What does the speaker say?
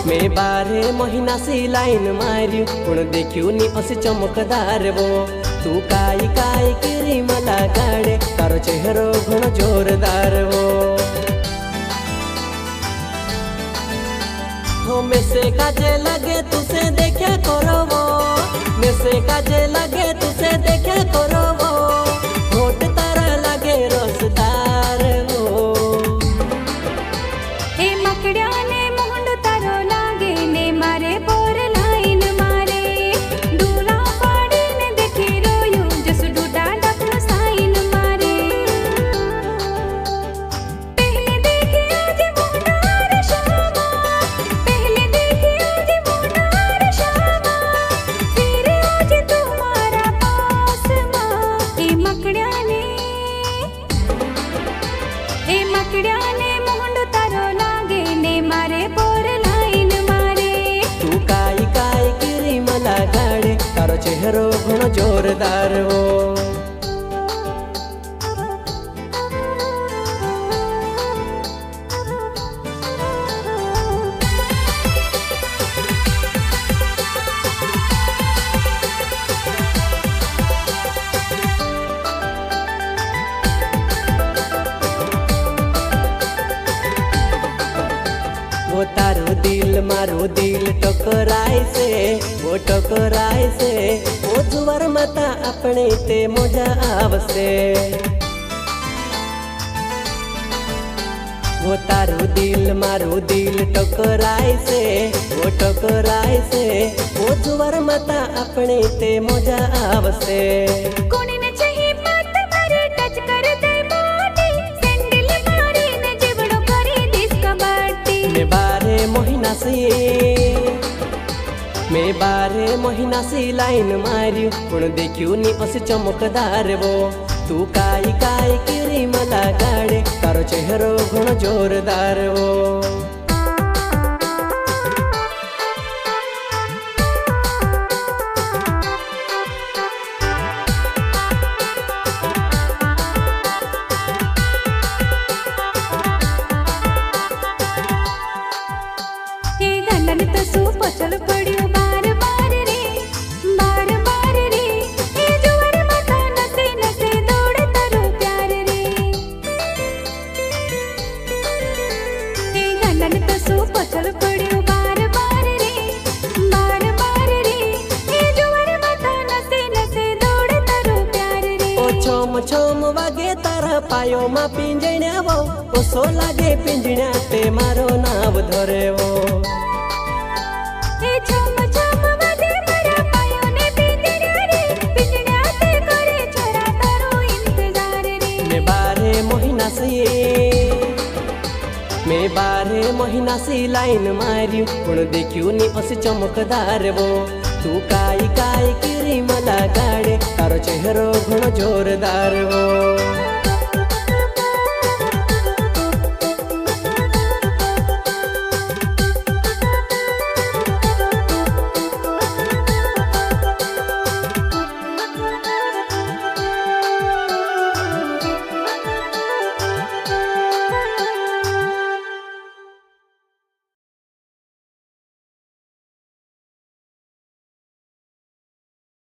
मैं 12 महीना सी लाइन मारी पण देखियो नी असे चमकदार वो तू काई काई किरी मला गाड़े तारो चेहरो घणो जोरदार वो हो में से काजे लगे तुसे देखे करो वो में से काजे लगे तुसे देखे करो वो होठ तारा लगे रसदार वो हे मकड़िया ने मोहंडो तारो लागे ने मारे बोर लाइन मारे डूला पाड़ी ने देखी रोयो जस डूडा डपनो साइन मारे पहले देखी आज मोहनार शामा पहले देखी आज मोहनार शामा फिर आज तुम्हारा पास मां हे मकड़िया ने मोहंडो तारो लागे ने मारे बोर लाइन मारे तू काई काई किरी मला गाड़े तारो चेहरो घणो जोरदार वो वो तारो दिल मारो दिल टकराय से वो टकराय से वो जुवर मता अपने ते मजा आवसे वो तारो दिल मारो दिल टकराय से वो टकराय से वो जुवर मता अपने ते मजा आवसे कोणी ने चाहिए मत मारे टच कर दे बॉडी सैंडल मारी ने जीवड़ो करी दिस कबाटी मैं 12 महीना सी लाइन मारी पण देखियो नी असे चमकदार वो तू काई काई किरी मला गाड़े तारो चेहरो घणो जोरदार वो हे गंडन तो सू पचल पड़ियो बार बार रे हे जुवर माथा नसे नसे दौड़े तारो प्यार रे हे गंडन तो सू पचल पड़ियो बार बार रे हे जुवर माथा नसे नसे दौड़े तारो प्यार रे ओ छोम छोम वागे तारा पायो मा पिंजण्या वो ओसो लागे पिंजण्या ते मारो नाव धरे वो हे छम छम वागे मारा पायो ने पिंजण्या रे पिंजण्या ते करे छोरा तारो इंतजार रे मैं 12 महीना सी लाइन मारी पण देखियो नी असे चमकदार वो तू काई काई किरी मला गाड़े तारो चेहरो घणो जोरदार वो।